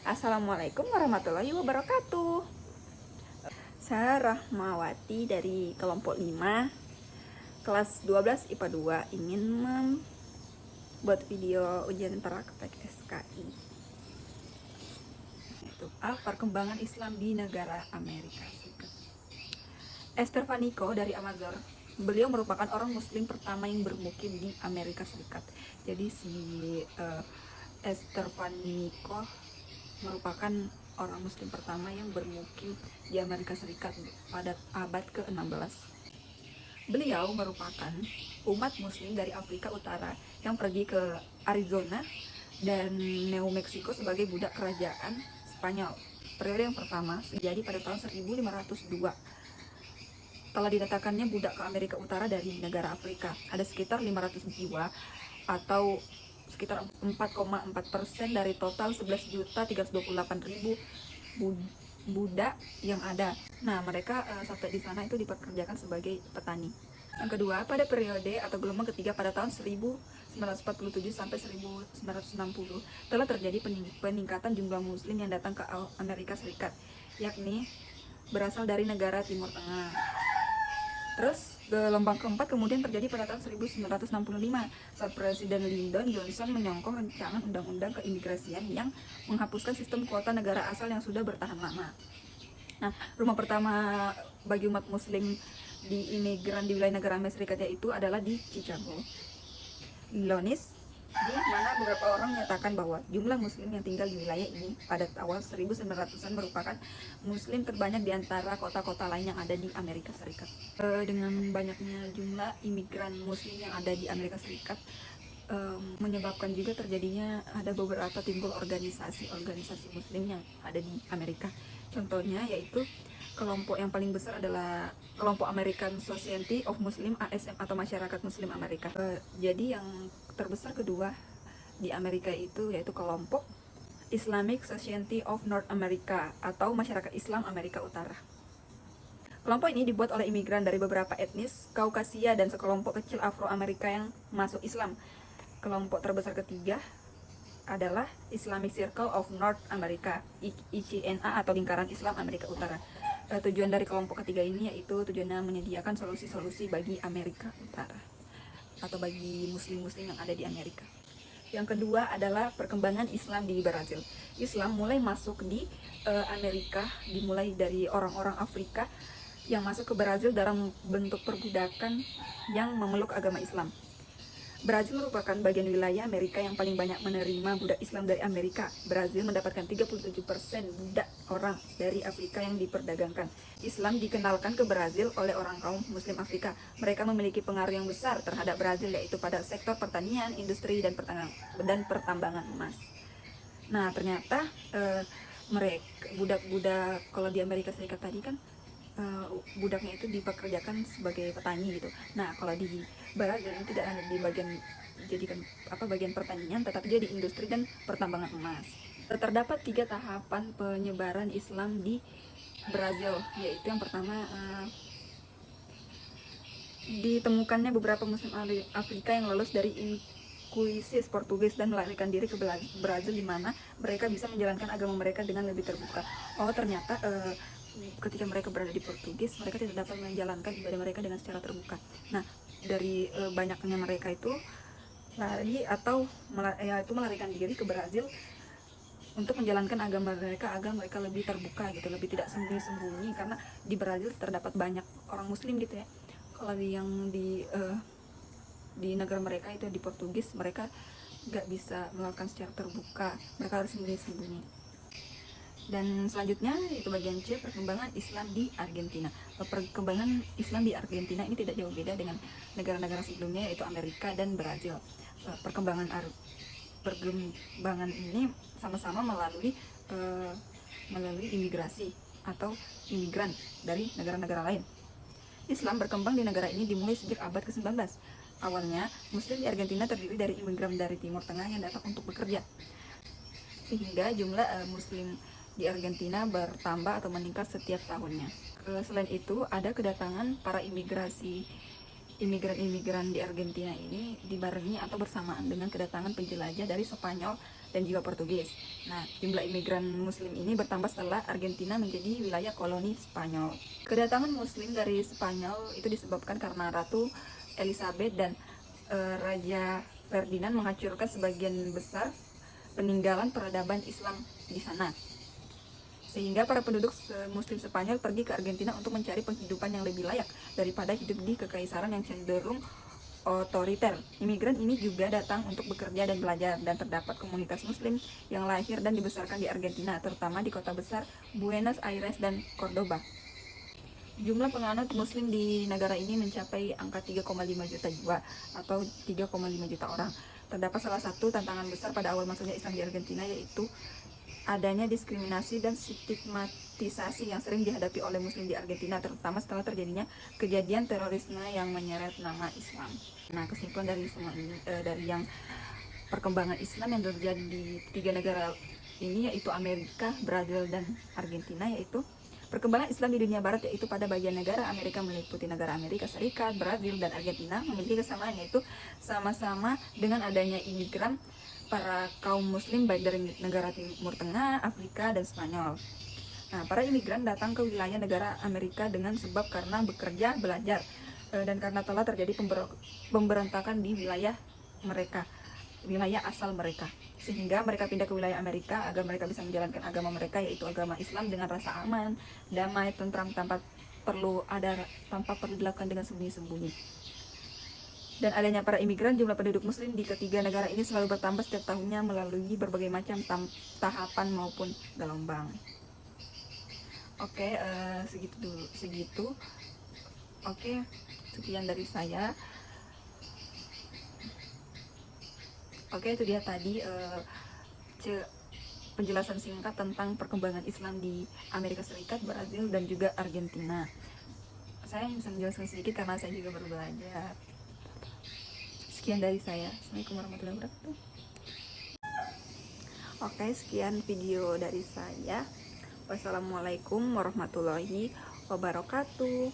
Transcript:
Assalamualaikum warahmatullahi wabarakatuh. Saya Rahmawati dari kelompok 5 kelas 12 IPA 2 ingin membuat video ujian praktek SKI, yaitu perkembangan Islam di negara Amerika Serikat. Esther Van Nico dari Amazon, beliau merupakan orang muslim pertama yang bermukim di Amerika Serikat. Jadi si Esther Van Nico merupakan orang muslim pertama yang bermukim di Amerika Serikat pada abad ke-16. Beliau merupakan umat muslim dari Afrika Utara yang pergi ke Arizona dan New Mexico sebagai budak kerajaan Spanyol. Periode yang pertama terjadi pada tahun 1502. Telah didatakannya budak ke Amerika Utara dari negara Afrika. Ada sekitar 500 jiwa atau sekitar 4,4% dari total 11.328.000 budak yang ada. Nah, mereka sampai di sana itu dipekerjakan sebagai petani. Yang kedua, pada periode atau gelombang ketiga pada tahun 1947 sampai 1960 telah terjadi peningkatan jumlah muslim yang datang ke Amerika Serikat, yakni berasal dari negara Timur Tengah. Terus gelombang keempat kemudian terjadi pada tahun 1965 saat Presiden Lyndon Johnson menyokong rancangan undang-undang keimigrasian yang menghapuskan sistem kuota negara asal yang sudah bertahan lama. Nah, rumah pertama bagi umat muslim di imigran di wilayah negara Amerika Serikat yaitu adalah di Chicago, Illinois, di mana beberapa orang menyatakan bahwa jumlah muslim yang tinggal di wilayah ini pada awal 1900-an merupakan muslim terbanyak di antara kota-kota lain yang ada di Amerika Serikat. Dengan banyaknya jumlah imigran muslim yang ada di Amerika Serikat, menyebabkan juga terjadinya ada beberapa timbul organisasi muslim yang ada di Amerika. Contohnya yaitu kelompok yang paling besar adalah kelompok American Society of Muslim ASM atau Masyarakat Muslim Amerika. Jadi yang terbesar kedua di Amerika itu yaitu kelompok Islamic Society of North America atau Masyarakat Islam Amerika Utara. Kelompok ini dibuat oleh imigran dari beberapa etnis Kaukasia dan sekelompok kecil Afro-Amerika yang masuk Islam. Kelompok terbesar ketiga adalah Islamic Circle of North America, ICNA atau Lingkaran Islam Amerika Utara. Tujuan dari kelompok ketiga ini yaitu tujuannya menyediakan solusi-solusi bagi Amerika Utara atau bagi muslim-muslim yang ada di Amerika. Yang kedua adalah perkembangan Islam di Brazil. Islam mulai masuk di Amerika dimulai dari orang-orang Afrika yang masuk ke Brazil dalam bentuk perbudakan yang memeluk agama Islam. Brazil merupakan bagian wilayah Amerika yang paling banyak menerima budak Islam dari Amerika. Brazil mendapatkan 37% budak orang dari Afrika yang diperdagangkan. Islam dikenalkan ke Brazil oleh orang kaum Muslim Afrika. Mereka memiliki pengaruh yang besar terhadap Brazil yaitu pada sektor pertanian, industri, dan pertambangan emas. Nah, ternyata mereka budak-budak kalau di Amerika Serikat tadi kan budaknya itu dipekerjakan sebagai petani gitu. Nah, kalau di Brazil ini tidak hanya di bagian pertanian, tetapi dia di industri dan pertambangan emas. Terdapat 3 tahapan penyebaran Islam di Brazil, yaitu yang pertama ditemukannya beberapa muslim Afrika yang lolos dari Inkuisis Portugis dan melarikan diri ke Brazil di mana mereka bisa menjalankan agama mereka dengan lebih terbuka. Oh, ternyata ketika mereka berada di Portugis, mereka tidak dapat menjalankan ibadah mereka dengan secara terbuka. Nah, dari banyaknya mereka itu lari atau melarikan diri ke Brazil untuk menjalankan agama mereka agar mereka lebih terbuka gitu, lebih tidak sembunyi-sembunyi, karena di Brazil terdapat banyak orang muslim gitu ya. Kalau yang di negara mereka itu di Portugis, mereka nggak bisa melakukan secara terbuka, mereka harus sembunyi-sembunyi. Dan selanjutnya itu bagian C, perkembangan Islam di Argentina. Perkembangan Islam di Argentina ini tidak jauh beda dengan negara-negara sebelumnya yaitu Amerika dan Brazil. Perkembangan ini sama-sama melalui imigrasi atau imigran dari negara-negara lain. Islam berkembang di negara ini dimulai sejak abad ke-19. Awalnya, Muslim di Argentina terdiri dari imigran dari Timur Tengah yang datang untuk bekerja, sehingga jumlah Muslim di Argentina bertambah atau meningkat setiap tahunnya. Selain itu, ada kedatangan para imigran di Argentina ini dibarengi atau bersamaan dengan kedatangan penjelajah dari Spanyol dan juga Portugis. Nah, jumlah imigran Muslim ini bertambah setelah Argentina menjadi wilayah koloni Spanyol. Kedatangan Muslim dari Spanyol itu disebabkan karena Ratu Elizabeth dan Raja Ferdinand menghancurkan sebagian besar peninggalan peradaban Islam di sana. Sehingga para penduduk Muslim Spanyol pergi ke Argentina untuk mencari penghidupan yang lebih layak daripada hidup di kekaisaran yang cenderung otoriter. Imigran ini juga datang untuk bekerja dan belajar, dan terdapat komunitas Muslim yang lahir dan dibesarkan di Argentina, terutama di kota besar Buenos Aires dan Cordoba. Jumlah penganut Muslim di negara ini mencapai angka 3,5 juta jiwa atau 3,5 juta orang. Terdapat salah satu tantangan besar pada awal masuknya Islam di Argentina, yaitu adanya diskriminasi dan stigmatisasi yang sering dihadapi oleh Muslim di Argentina, terutama setelah terjadinya kejadian terorisme yang menyeret nama Islam. Nah, kesimpulan dari semua ini, dari yang perkembangan Islam yang terjadi di 3 negara ini, yaitu Amerika, Brazil, dan Argentina, yaitu perkembangan Islam di dunia Barat, yaitu pada bagian negara Amerika meliputi negara Amerika Serikat, Brazil, dan Argentina, memiliki kesamaan, yaitu sama-sama dengan adanya imigran para kaum Muslim baik dari negara Timur Tengah, Afrika, dan Spanyol. Nah, para imigran datang ke wilayah negara Amerika dengan sebab karena bekerja, belajar, dan karena telah terjadi pemberontakan di wilayah mereka, wilayah asal mereka, sehingga mereka pindah ke wilayah Amerika agar mereka bisa menjalankan agama mereka, yaitu agama Islam, dengan rasa aman, damai, tentram, tanpa perlu dilakukan dengan sembunyi-sembunyi. Dan adanya para imigran, jumlah penduduk Muslim di ketiga negara ini selalu bertambah setiap tahunnya melalui berbagai macam tahapan maupun gelombang. Oke, segitu. Oke, sekian dari saya. Oke, itu dia tadi penjelasan singkat tentang perkembangan Islam di Amerika Serikat, Brazil, dan juga Argentina. Saya bisa menjelaskan sedikit karena saya juga baru belajar. Sekian dari saya. Assalamualaikum warahmatullahi wabarakatuh. Oke, sekian video dari saya. Wassalamualaikum warahmatullahi wabarakatuh.